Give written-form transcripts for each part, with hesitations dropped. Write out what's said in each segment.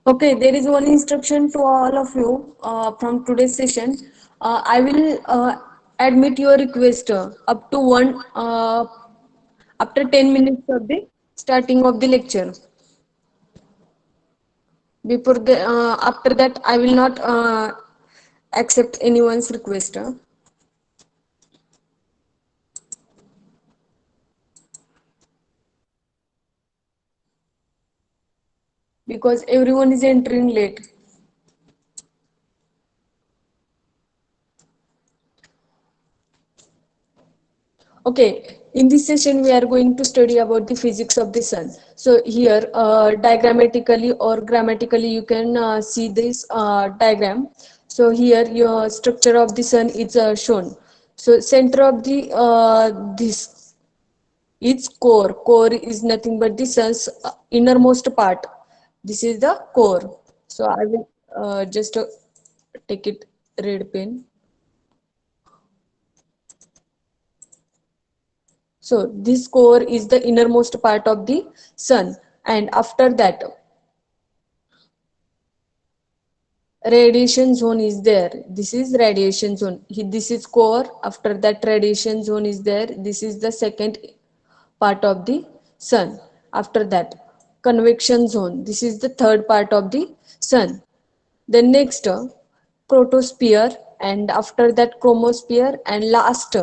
Okay, there is one instruction to all of you from today's session. I will admit your request up to one after 10 minutes of the starting of the lecture. Before the after that, I will not accept anyone's request because everyone is entering late. Okay, in this session we are going to study about the physics of the sun. So here, diagrammatically or grammatically, you can see this diagram. So here, your structure of the sun is shown. So center of the this its core. Core is nothing but the sun's innermost part. This is the core. So I will just take it red pen. So this core is the innermost part of the sun, and after that radiation zone is there. This is radiation zone. This is core. After that radiation zone is there. This is the second part of the sun. After that convection zone. This is the third part of the sun. Then next protosphere, and after that chromosphere, and last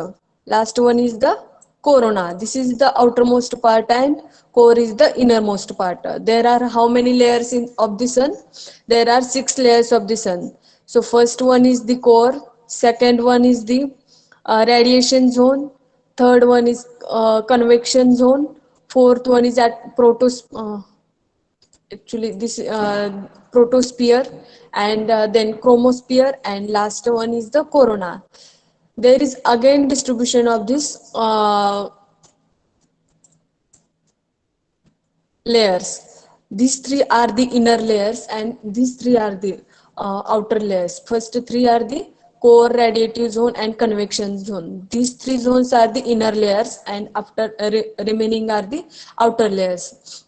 one is the corona. This is the outermost part and core is the innermost part. There are how many layers of the sun? There are six layers of the sun. So first one is the core, second one is the radiation zone, third one is convection zone, fourth one is at actually this protosphere, and then chromosphere, and last one is the corona. There is again distribution of this layers. These three are the inner layers and these three are the outer layers. First three are the core, radiative zone and convection zone. These three zones are the inner layers, and after remaining are the outer layers.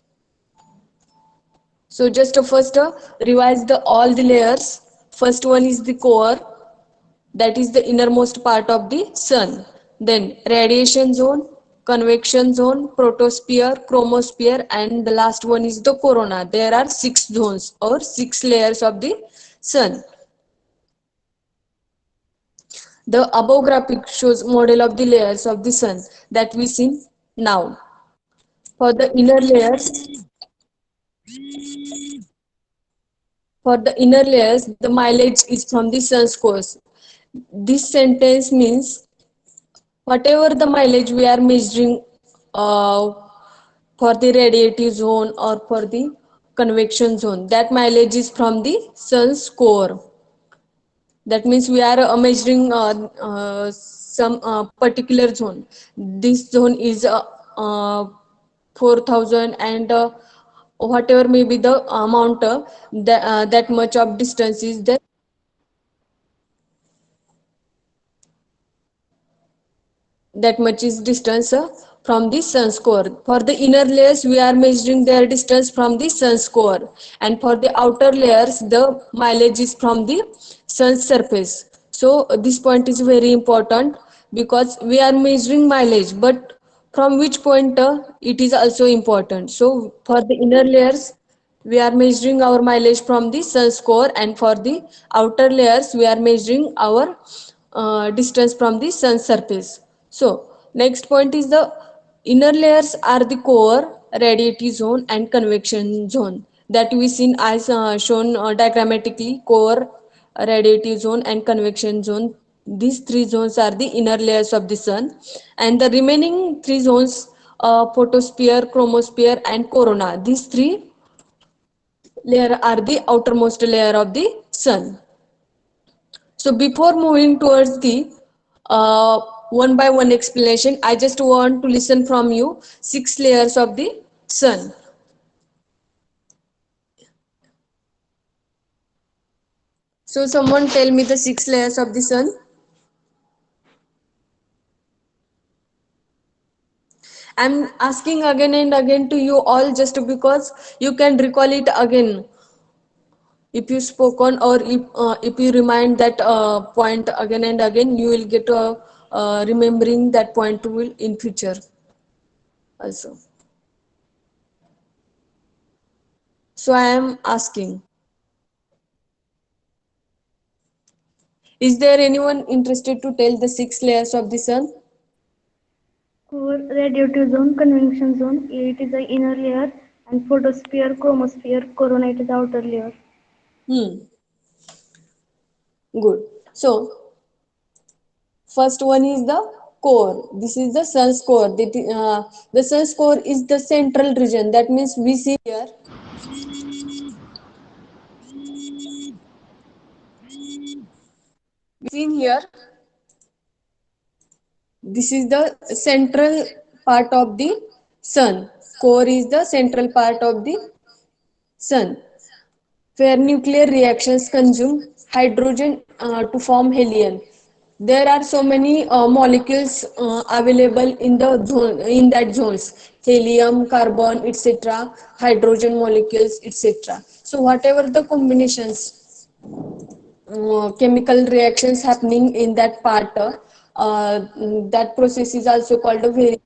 So just first revise the all the layers. First one is the core, that is the innermost part of the sun. Then radiation zone, convection zone, protosphere, chromosphere, and the last one is the corona. There are six zones or six layers of the sun. The above graphic shows model of the layers of the sun that we see now. For the inner layers, the mileage is from the sun's course. This sentence means whatever the mileage we are measuring uh, for the radiative zone or for the convection zone, that mileage is from the sun's core. That means we are measuring some particular zone. This zone is 4,000, and whatever may be the amount, that much of distance is there. That much is distance from the sun's core. For the inner layers, we are measuring their distance from the sun's core, and for the outer layers, the mileage is from the sun's surface. So this point is very important because we are measuring mileage, but from which point it is also important. So for the inner layers, we are measuring our mileage from the sun's core, and for the outer layers we are measuring our distance from the sun's surface. So next point is the inner layers are the core, radiative zone and convection zone that we seen as shown diagrammatically. Core, radiative zone and convection zone, these three zones are the inner layers of the sun, and the remaining three zones, photosphere, chromosphere and corona, these three layer are the outermost layer of the sun. So before moving towards the uh, one by one explanation, I just want to listen from you six layers of the sun. So someone tell me the six layers of the sun. I'm asking again and again to you all just because you can recall it again. If you spoke on or if you remind that point again and again, you will get remembering that point will in future also. So I am asking, is there anyone interested to tell the six layers of the sun? Core, radiative zone, convection zone, it is the inner layer, and photosphere, chromosphere, corona it is the outer layer. Hmm, good. So first one is the core. This is the sun's core. The sun's core is the central region. That means we see here. Seen here. This is the central part of the sun. Core is the central part of the sun, where nuclear reactions consume hydrogen to form helium. There are so many molecules available in the zone, in that zones: helium, carbon, etc., hydrogen molecules, etc. So whatever the combinations, chemical reactions happening in that part, that process is also called a very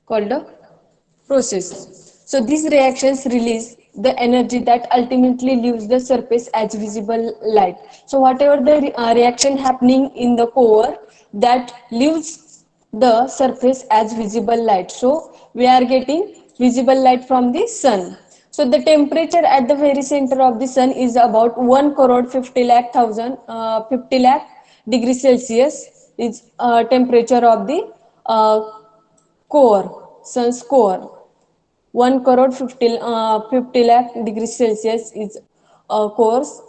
called a process. So these reactions release the energy that ultimately leaves the surface as visible light. So whatever the reaction happening in the core, that leaves the surface as visible light. So we are getting visible light from the sun. So the temperature at the very center of the sun is about 1 crore 50 lakh thousand 50 lakh degrees Celsius is temperature of the uh, core, sun's core. 1 crore 50 lakh degrees Celsius is core's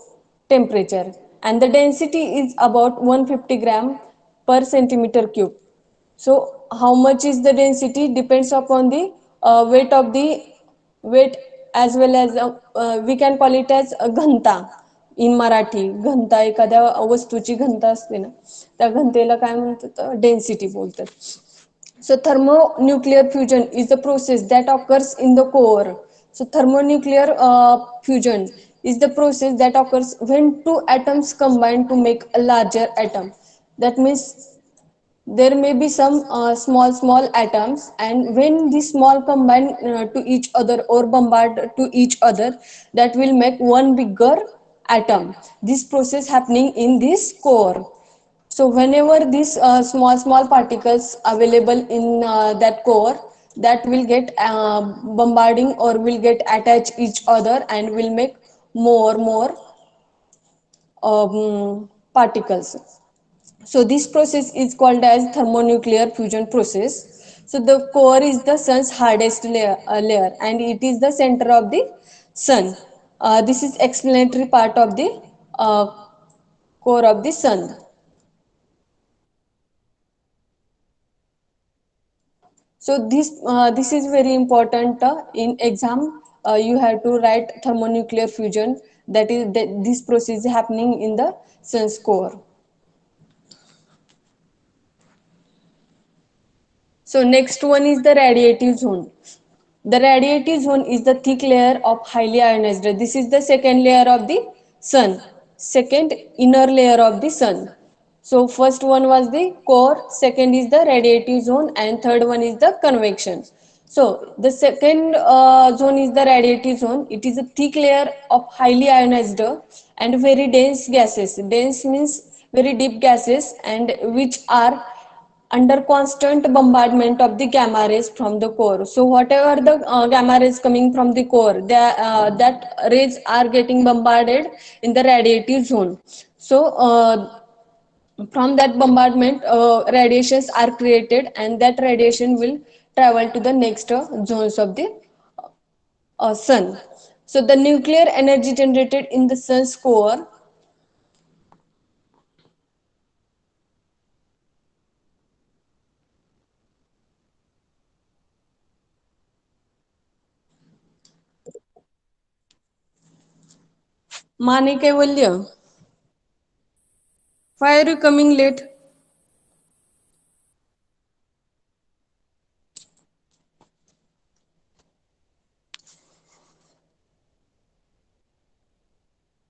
temperature, and the density is about 150 gram per centimeter cube. So how much is the density depends upon the weight of the weight, as well as we can call it as घनता in Marathi. घनता एखाद्या वस्तूची घनता असते ना, त्या घनतेला काय म्हणतात, डेन्सिटी बोलतात. So thermonuclear fusion is the process that occurs in the core. So thermonuclear fusion is the process that occurs when two atoms combine to make a larger atom. That means there may be some small atoms, and when these small combine to each other or bombard to each other, that will make one bigger atom. This process happening in this core. So whenever these small particles available in that core, that will get bombarding or will get attached each other and will make more particles. So this process is called as thermonuclear fusion process. So the core is the sun's hardest layer, and it is the center of the sun. This is explanatory part of the uh, core of the sun. So this is very important in exam. You have to write thermonuclear fusion. That is this process is happening in the sun's core. So next one is the radiative zone. The radiative zone is the thick layer of highly ionized. This is the second layer of the sun, second inner layer of the sun. So first one was the core, second is the radiative zone, and third one is the convection. So the second zone is the radiative zone. It is a thick layer of highly ionized and very dense gases. Dense means very deep gases, and which are under constant bombardment of the gamma rays from the core. So whatever the gamma rays coming from the core, that rays are getting bombarded in the radiative zone. So from that bombardment, radiations are created, and that radiation will travel to the next zones of the sun. So the nuclear energy generated in the sun's core, Mane Kaivalya, why are you coming late?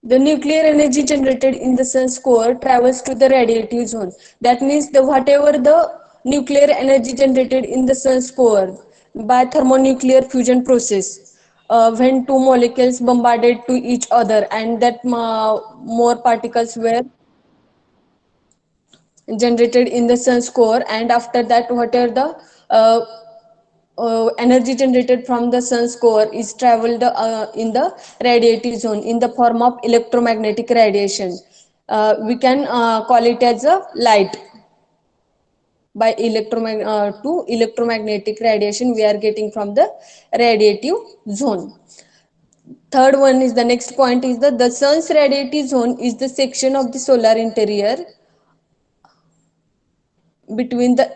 The nuclear energy generated in the sun's core travels to the radiative zone. That means the whatever the nuclear energy generated in the sun's core by thermonuclear fusion process, when two molecules bombarded to each other and that more particles were generated in the sun's core, and after that whatever the uh, energy generated from the sun's core is traveled in the radiative zone in the form of electromagnetic radiation. We can call it as a light. By to electromagnetic radiation we are getting from the radiative zone. Third one is the next point is the sun's radiative zone is the section of the solar interior between the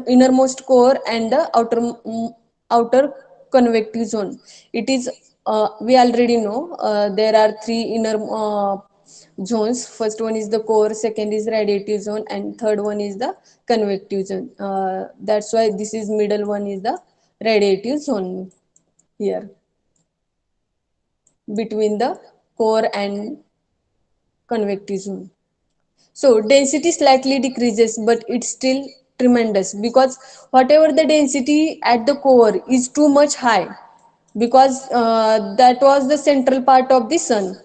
innermost core and the outer convective zone. It is we already know there are three inner zones. First one is the core, second is radiative zone, and third one is the convective zone. That's why this is middle one is the radiative zone here, between the core and convective zone. So density slightly decreases, but it's still tremendous because whatever the density at the core is too much high, because that was the central part of the sun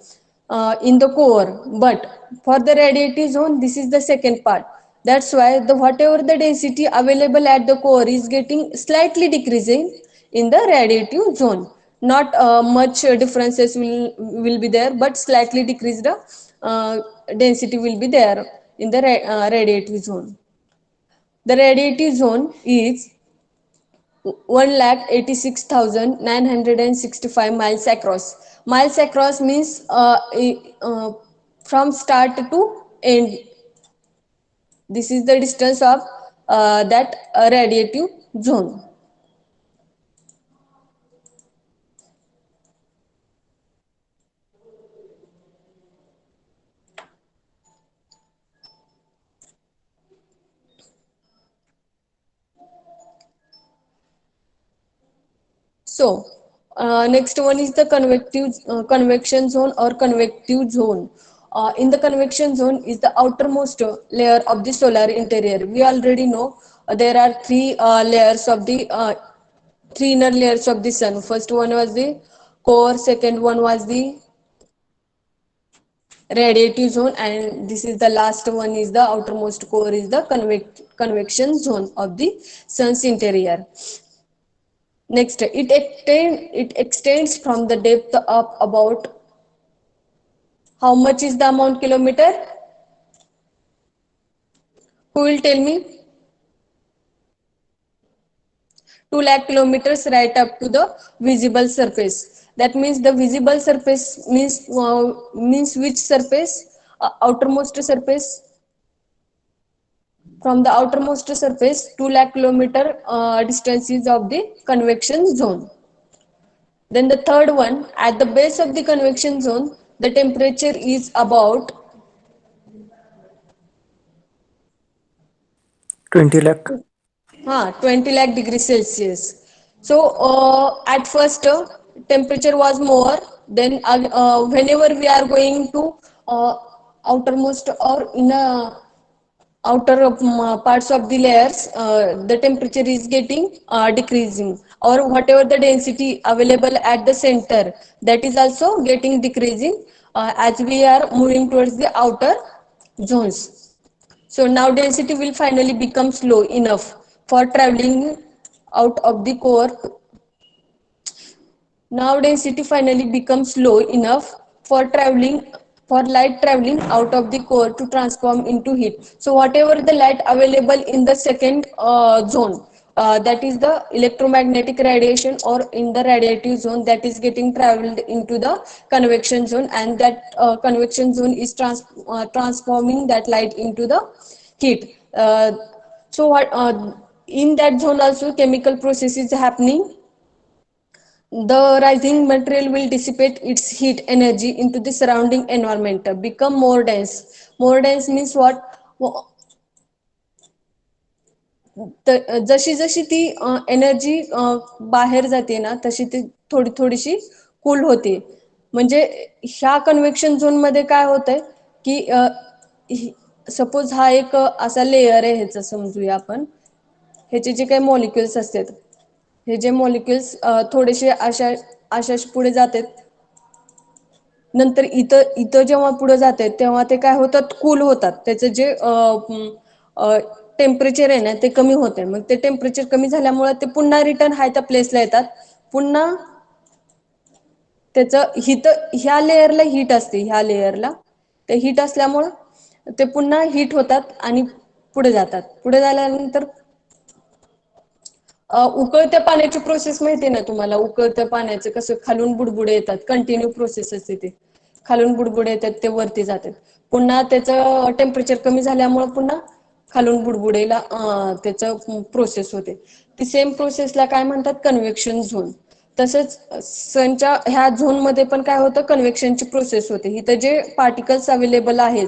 in the core. But for the radiative zone, this is the second part. That's why the whatever the density available at the core is getting slightly decreasing in the radiative zone. Not much differences will be there, but slightly decreased uh, density will be there in the radiative zone. The radiative zone is 1,86,965 miles across. Miles across means from start to end. This is the distance of that radiative zone. So, next one is the convection zone or convective zone. In the convection zone is the outermost layer of the solar interior. We already know there are three inner layers of the sun. First one was the core, second one was the radiative zone, and this is the last one is the outermost core is the convection zone of the sun's interior. Next, it extends from the depth of about how much is the amount kilometer? Who will tell me? 2 lakh kilometers right up to the visible surface. That means the visible surface means which surface? Outermost surface. From the outermost surface, 2 lakh kilometer distances of the convection zone. Then the third one, at the base of the convection zone, the temperature is about 20 lakh. 20 lakh degrees Celsius. So at first temperature was more. Then whenever we are going to uh, outermost or in a outer parts of the layers, the temperature is getting decreasing, or whatever the density available at the center, that is also getting decreasing as we are moving towards the outer zones. So now density will finally become slow enough for traveling out of the core. Now density finally becomes low enough for light traveling out of the core to transform into heat. So whatever the light available in the second zone, that is the electromagnetic radiation, or in the radiative zone, that is getting traveled into the convection zone, and that convection zone is transforming that light into the heat. So what in that zone also chemical process is happening. The rising material will dissipate its heat energy into the surrounding environment, become more dense. More dense means what? जशी जशी ती energy बाहेर जाते ना, तशी ती थोडी थोडीशी कूल होते. म्हणजे ह्या कन्व्हेक्शन झोन मध्ये काय होतंय की सपोज हा एक असा लेयर आहे, ह्याचं समजूया आपण. ह्याचे जे काही मॉलिक्युल्स असतात, हे जे मॉलिक्युल्स थोडेसे अशा अशा पुढे जातात, नंतर इथं इथं जेव्हा पुढे जातात तेव्हा ते काय होतात, कूल होतात. त्याचं जे टेम्परेचर आहे ना ते कमी होते. मग ते टेम्परेचर कमी झाल्यामुळे ते पुन्हा रिटर्न हाय त्या प्लेसला येतात. पुन्हा त्याचं हिट, ह्या लेयरला हीट असते, ह्या लेयरला ते हीट असल्यामुळं ते पुन्हा हीट होतात आणि पुढे जातात. पुढे झाल्यानंतर उकळत्या पाण्याची प्रोसेस माहिती आहे ना तुम्हाला? उकळत्या पाण्याचं कसं खालून बुडबुडे येतात, कंटिन्यू प्रोसेस असते ती. खालून बुडबुडे येतात, ते वरती जातात. पुन्हा त्याचं टेम्परेचर कमी झाल्यामुळे पुन्हा खालून बुडबुडेला त्याचं प्रोसेस होते. ती सेम प्रोसेसला काय म्हणतात? Convection zone. तसंच सनच्या ह्या झोनमध्ये पण काय होतं, कन्व्हेक्शनची प्रोसेस होते. इथं जे पार्टिकल्स अवेलेबल आहेत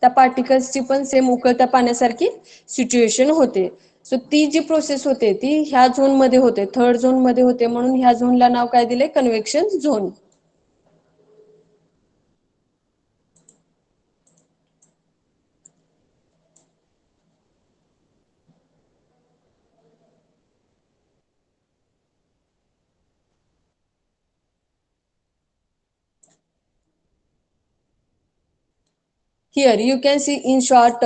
त्या पार्टिकल्सची पण सेम उकळत्या पाण्यासारखी सिच्युएशन होते. सो ती जी प्रोसेस होते ती ह्या झोन मध्ये होते, थर्ड झोन मध्ये होते, म्हणून ह्या झोनला नाव काय दिले? Convection zone. Here you can see in short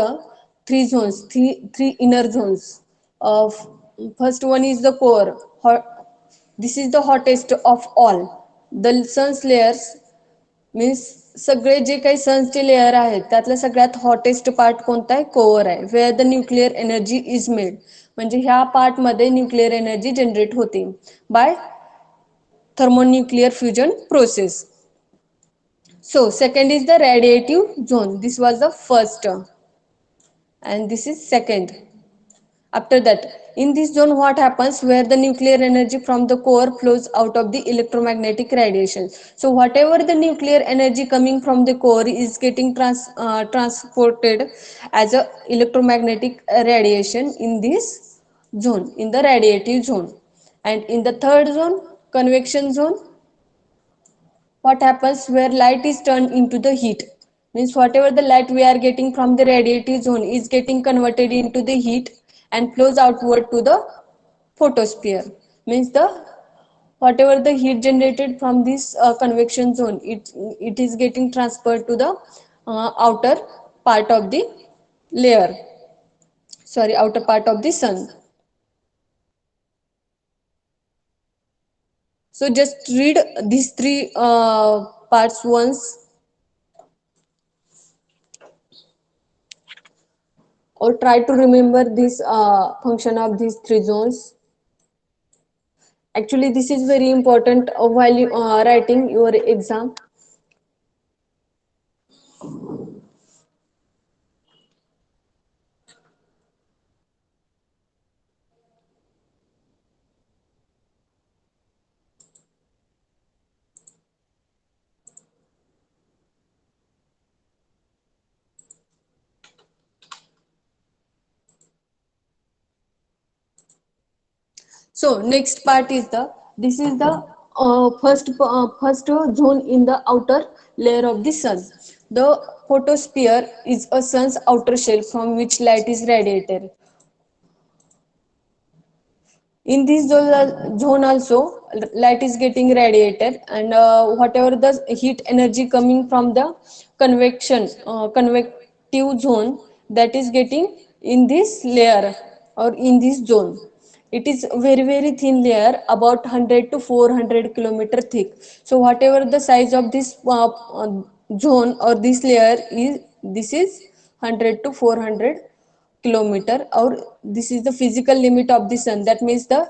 three zones, three inner zones. Of first one is the core. This is the hottest of all. The sun's layers means सगळे जे काही सनचे layer आहेत त्यातलं सगळ्यात हॉटेस्ट पार्ट कोणता आहे? Core आहे. Where the nuclear energy is made. म्हणजे ह्या पार्ट मध्ये न्यूक्लिअर एनर्जी जनरेट होते by thermonuclear fusion process. So second is the radiative zone. This was the first and this is second. After that, in this zone what happens? Where the nuclear energy from the core flows out of the electromagnetic radiation. So whatever the nuclear energy coming from the core is getting transported as a electromagnetic radiation in this zone, in the radiative zone. And in the third zone, convection zone, what happens? Where light is turned into the heat, means whatever the light we are getting from the radiative zone is getting converted into the heat and flows outward to the photosphere. Means the whatever the heat generated from this convection zone, it is getting transferred to the outer part of the layer, sorry, outer part of the sun. So just read these three parts once, or try to remember this function of these three zones. Actually this is very important while you writing your exam. So next part is the, this is the first zone in the outer layer of the sun. The photosphere is a sun's outer shell from which light is radiated. In this zone also light is getting radiated, and whatever the heat energy coming from the convective zone, that is getting in this layer or in this zone. It is very thin layer, about 100 to 400 kilometer thick. So whatever the size of this zone or this layer is, this is 100 to 400 kilometer, or this is the physical limit of the sun. That means the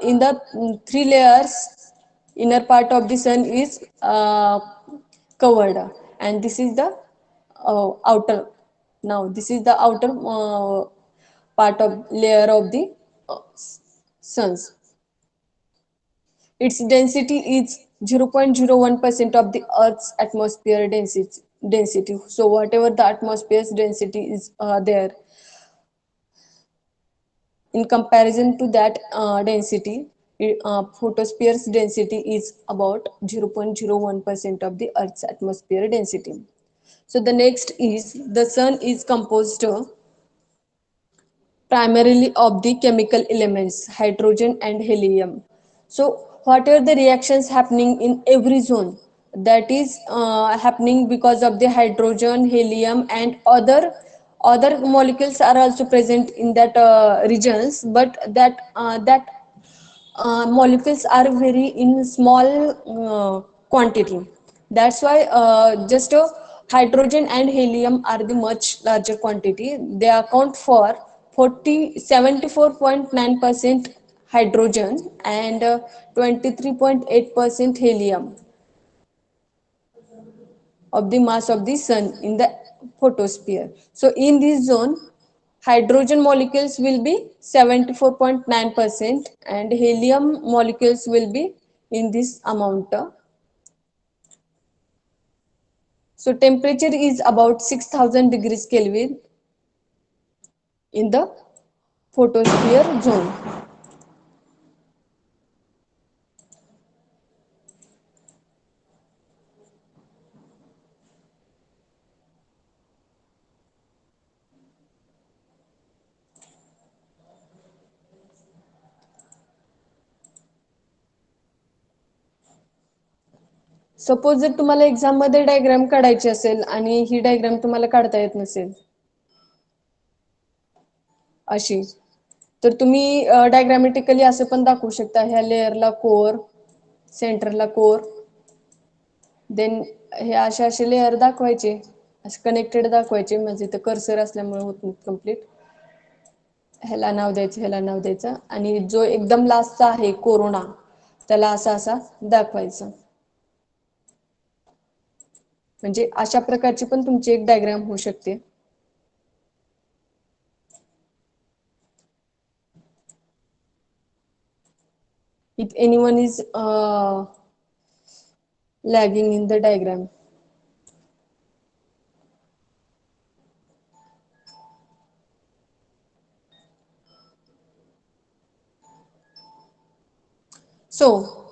in the three layers, inner part of the sun is covered, and this is the outer. Now this is the outer part of layer of the uh, suns. Its density is 0.01% of the Earth's atmosphere density. So whatever the atmosphere's density is there, in comparison to that density, photosphere's density is about 0.01% of the Earth's atmosphere density. So the next is the sun is composed primarily of the chemical elements hydrogen and helium. So what are the reactions happening in every zone? That is happening because of the hydrogen, helium, and other molecules are also present in that regions, but that molecules are very in small quantity. That's why just hydrogen and helium are the much larger quantity. They account for 74.9% hydrogen and 23.8% helium of the mass of the sun in the photosphere. So in this zone, hydrogen molecules will be 74.9% and helium molecules will be in this amount. So temperature is about 6000 degrees Kelvin in the photosphere zone. Suppose जर तुम्हाला exam मध्ये diagram काढायची असेल आणि ही diagram तुम्हाला काढता येत नसेल अशी, तर तुम्ही डायग्रामॅटिकली असं पण दाखवू शकता. ह्या लेअरला कोर, सेंटरला कोर, देन हे असे असे लेअर दाखवायचे, असे कनेक्टेड दाखवायचे. म्हणजे इथं कर्सर असल्यामुळे होत नाही कम्प्लीट. ह्याला नाव द्यायचं, ह्याला नाव द्यायचं, आणि जो एकदम लास्टचा आहे कोरोना, त्याला असा असा दाखवायचं. म्हणजे अशा प्रकारची पण तुमची एक डायग्राम होऊ शकते. If anyone is lagging in the diagram. So,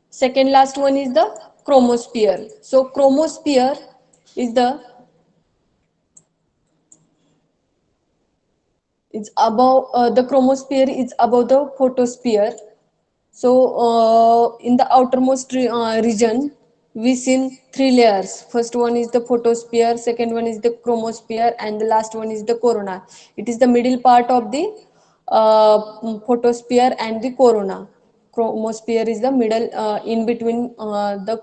second last one is the chromosphere. So, chromosphere is the chromosphere is above the photosphere. So, in the outermost region, we see three layers. First one is the photosphere, second one is the chromosphere, and the last one is the corona. It is the middle part of the photosphere and the corona. Chromosphere is the middle in between the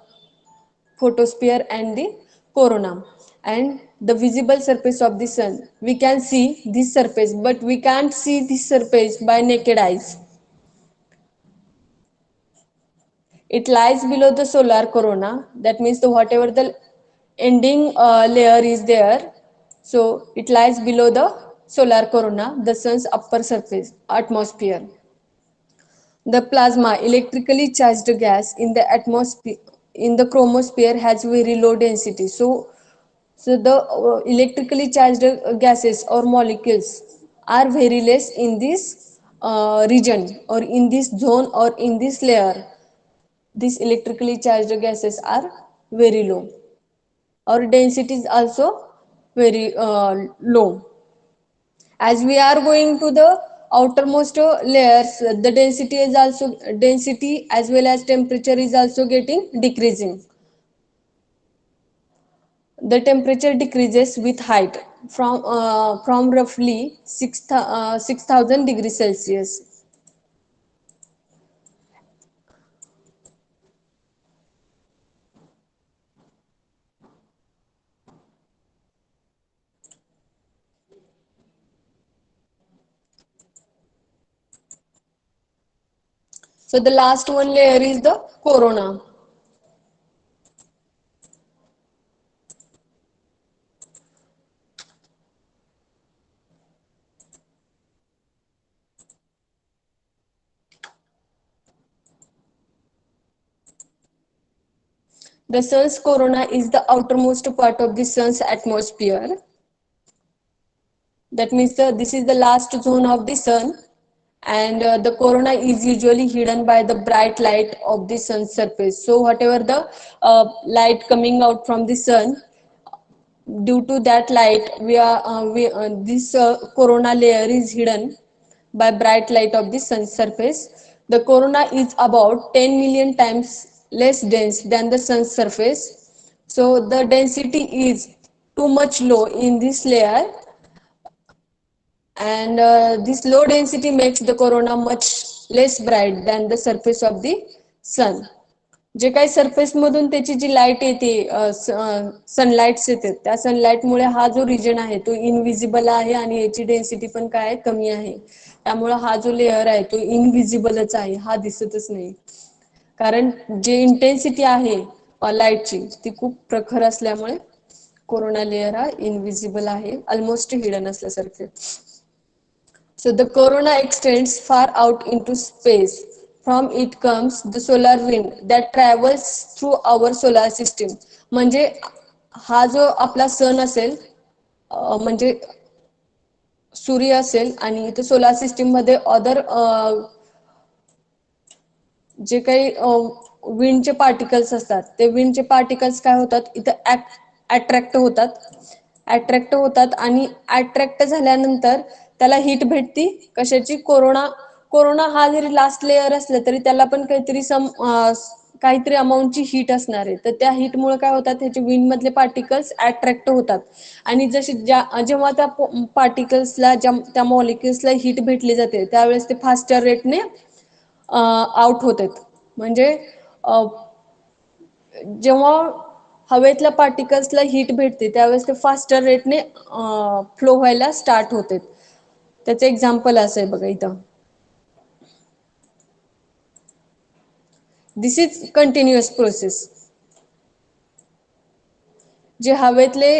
photosphere and the corona. And the visible surface of the sun. We can see this surface, but we can't see this surface by naked eyes. It lies below the solar corona. That means the whatever the ending layer is there, so it lies below the solar corona, the sun's upper surface atmosphere. The plasma, electrically charged gas in the atmosphere, in the chromosphere, has very low density. So the electrically charged gases or molecules are very less in this region or in this zone or in this layer. These electrically charged gases are very low. Our density is also very low. As we are going to the outermost layers, the density as well as temperature is also getting decreasing. The temperature decreases with height from roughly 6,000 degrees Celsius. So the last one layer is the corona. The sun's corona is the outermost part of the sun's atmosphere. That means this is the last zone of the sun, and the corona is usually hidden by the bright light of the sun's surface. So whatever the light coming out from the sun, due to that light, this corona layer is hidden by bright light of the sun's surface. The corona is about 10 million times less dense than the sun's surface. So the density is too much low in this layer, and this low density makes the corona much less bright than the surface of the sun. जे काही surface मधून त्याची जी light येते, sunlights येते, त्या sunlight मुळे हा जो region आहे तो इनविजिबल आहे आणि याची डेन्सिटी पण काय आहे, कमी आहे. त्यामुळे हा जो लेअर आहे तो इनविजिबलच आहे, हा दिसतच नाही. कारण जे इंटेन्सिटी आहे लाईटची ती खूप प्रखर असल्यामुळे कोरोना लेअर हा इनविजिबल आहे, ऑलमोस्ट हिडन असल्यासारखे. So the corona extends far out into space. From it comes the solar wind that travels through our solar system. म्हणजे हा जो आपला सन असेल, म्हणजे सूर्य असेल, आणि इथे सोलार सिस्टीम मध्ये अदर जे काही विंडचे पार्टिकल्स असतात, ते विंडचे पार्टिकल्स काय होतात, इथं अट्रॅक्ट होतात. अट्रॅक्ट होतात आणि अट्रॅक्ट झाल्यानंतर त्याला हिट भेटती कशाची, कोरोना. कोरोना हा जरी लास्ट लेअर असला तरी त्याला पण काहीतरी अमाऊंटची हीट असणार आहे. तर त्या हीटमुळे काय होतात, त्याचे विंड मधले पार्टिकल्स अट्रॅक्ट होतात, आणि जेव्हा त्या पार्टिकल्सला, त्या मॉलिक्युल्सला हीट भेटली जाते त्यावेळेस ते फास्टर रेटने आउट होतात. म्हणजे जेव्हा हवेतल्या पार्टिकल्सला हीट भेटते त्यावेळेस ते फास्टर रेटने फ्लो व्हायला स्टार्ट होते. त्याचे एक्झाम्पल असं आहे बघा इथं. This is continuous process. जे हवेतले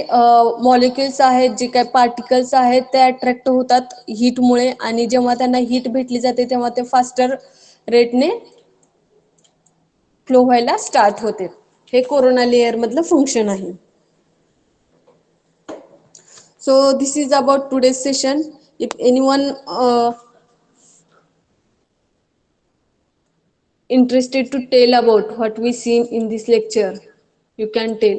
मॉलिक्युल्स आहेत, जे काही पार्टिकल्स आहेत, ते अट्रॅक्ट होतात हीटमुळे, आणि जेव्हा त्यांना हीट भेटली जाते तेव्हा ते फास्टर रेटने फ्लो व्हायला स्टार्ट होते. हे कोरोना लेअर मधलं फंक्शन आहे. So this is about today's session. If anyone interested to tell about what we seen in this lecture, you can tell.